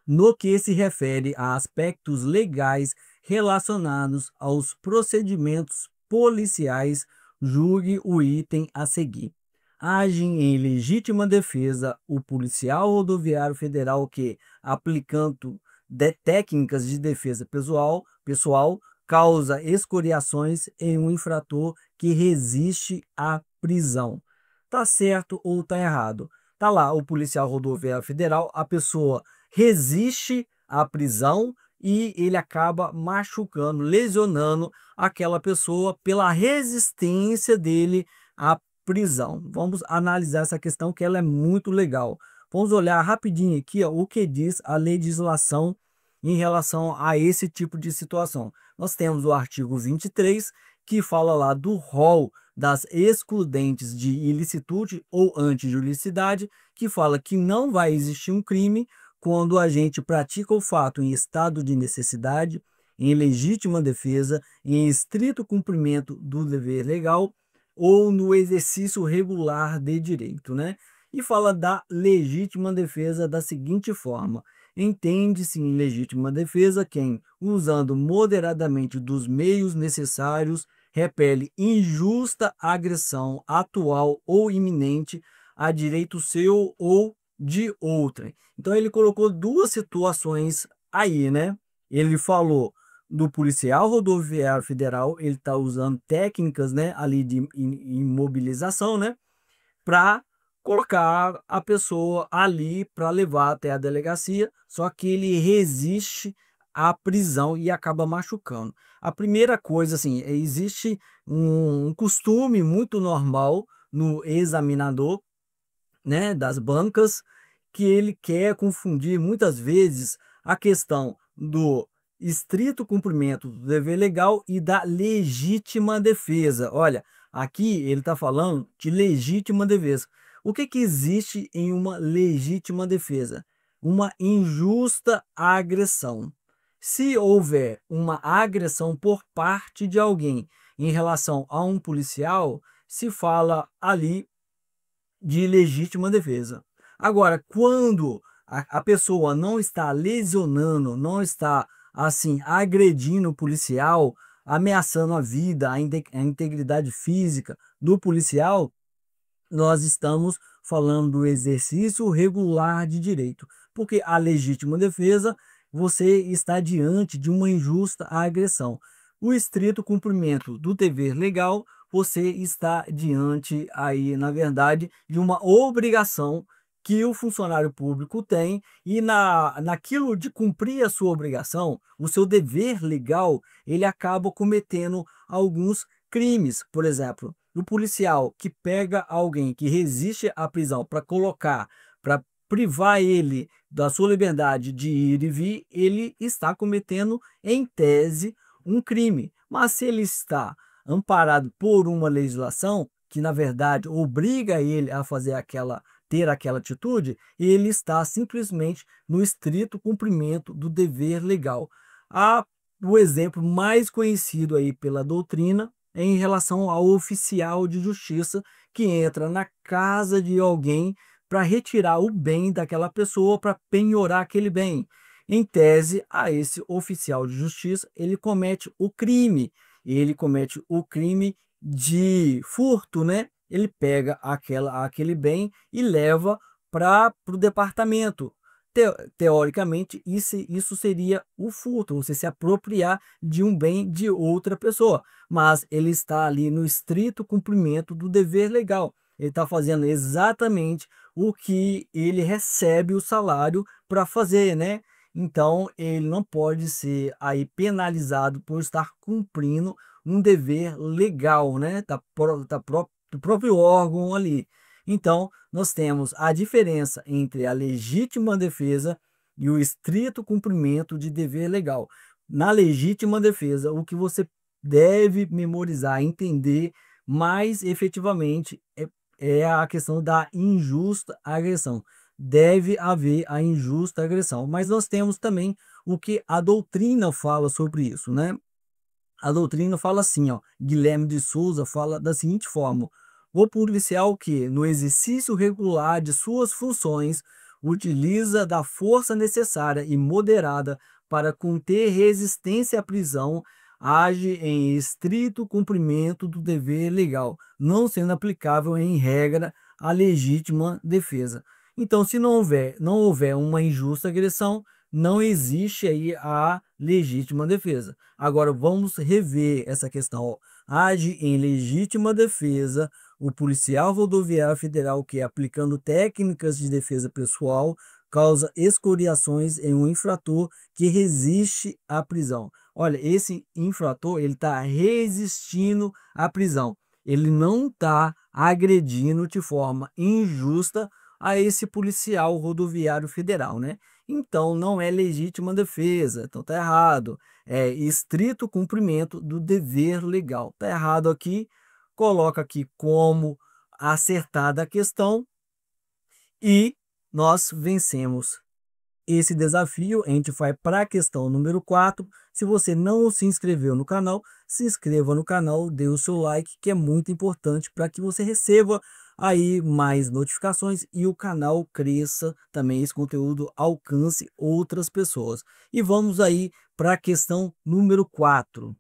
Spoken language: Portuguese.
no que se refere a aspectos legais relacionados aos procedimentos policiais, julgue o item a seguir. Age em legítima defesa o policial rodoviário federal que, aplicando técnicas de defesa pessoal, causa escoriações em um infrator que resiste à prisão. Tá certo ou tá errado? Tá lá o policial rodoviário federal, a pessoa resiste à prisão e ele acaba machucando, lesionando aquela pessoa pela resistência dele à prisão. Vamos analisar essa questão que ela é muito legal. Vamos olhar rapidinho aqui, ó, o que diz a legislação em relação a esse tipo de situação. Nós temos o artigo 23, que fala lá do rol das excludentes de ilicitude ou antijuridicidade, que fala que não vai existir um crime quando a gente pratica o fato em estado de necessidade, em legítima defesa, em estrito cumprimento do dever legal ou no exercício regular de direito, né? E fala da legítima defesa da seguinte forma: entende-se em legítima defesa quem, usando moderadamente dos meios necessários, repele injusta agressão atual ou iminente a direito seu ou de outrem. Então ele colocou duas situações aí, né? Ele falou do policial rodoviário federal, ele está usando técnicas, né, ali de imobilização, né, para colocar a pessoa ali para levar até a delegacia, só que ele resiste à prisão e acaba machucando. A primeira coisa, assim, existe um costume muito normal no examinador, né, das bancas, que ele quer confundir muitas vezes a questão do estrito cumprimento do dever legal e da legítima defesa. Olha, aqui ele está falando de legítima defesa. O que existe em uma legítima defesa? Uma injusta agressão. Se houver uma agressão por parte de alguém em relação a um policial, se fala ali de legítima defesa. Agora, quando a pessoa não está lesionando, não está assim agredindo o policial, ameaçando a vida, a integridade física do policial, nós estamos falando do exercício regular de direito, porque a legítima defesa, você está diante de uma injusta agressão. O estrito cumprimento do dever legal, você está diante aí, na verdade, de uma obrigação que o funcionário público tem e naquilo de cumprir a sua obrigação, o seu dever legal, ele acaba cometendo alguns crimes. Por exemplo, o policial que pega alguém que resiste à prisão para colocar, para privar ele da sua liberdade de ir e vir, ele está cometendo, em tese, um crime. Mas se ele está amparado por uma legislação que, na verdade, obriga ele a fazer ter aquela atitude, ele está simplesmente no estrito cumprimento do dever legal. O exemplo mais conhecido aí pela doutrina é em relação ao oficial de justiça que entra na casa de alguém para retirar o bem daquela pessoa, para penhorar aquele bem. Em tese, a esse oficial de justiça, ele comete o crime de furto, né? Ele pega aquele bem e leva para o departamento. Teoricamente, isso seria o furto, você se apropriar de um bem de outra pessoa, mas ele está ali no estrito cumprimento do dever legal. Ele está fazendo exatamente o que ele recebe o salário para fazer, né? Então, ele não pode ser aí penalizado por estar cumprindo um dever legal, né? Do próprio órgão ali. Então, nós temos a diferença entre a legítima defesa e o estrito cumprimento de dever legal. Na legítima defesa, o que você deve memorizar, entender mais efetivamente é a questão da injusta agressão. Deve haver a injusta agressão. Mas nós temos também o que a doutrina fala sobre isso, né? A doutrina fala assim, ó, Guilherme de Souza fala da seguinte forma: o policial que, no exercício regular de suas funções, utiliza da força necessária e moderada para conter resistência à prisão, age em estrito cumprimento do dever legal, não sendo aplicável em regra a legítima defesa. Então, se não houver uma injusta agressão, não existe aí a legítima defesa. Agora, vamos rever essa questão. Ó. Age em legítima defesa o policial rodoviário federal que, aplicando técnicas de defesa pessoal, causa escoriações em um infrator que resiste à prisão. Olha, esse infrator ele está resistindo à prisão. Ele não está agredindo de forma injusta a esse policial rodoviário federal, né? Então não é legítima defesa, então tá errado. É estrito cumprimento do dever legal. Tá errado aqui. Coloca aqui como acertada a questão e nós vencemos esse desafio. A gente vai para a questão número 4. Se você não se inscreveu no canal, se inscreva no canal, dê o seu like, que é muito importante para que você receba aí mais notificações e o canal cresça também, esse conteúdo alcance outras pessoas. E vamos aí para a questão número 4.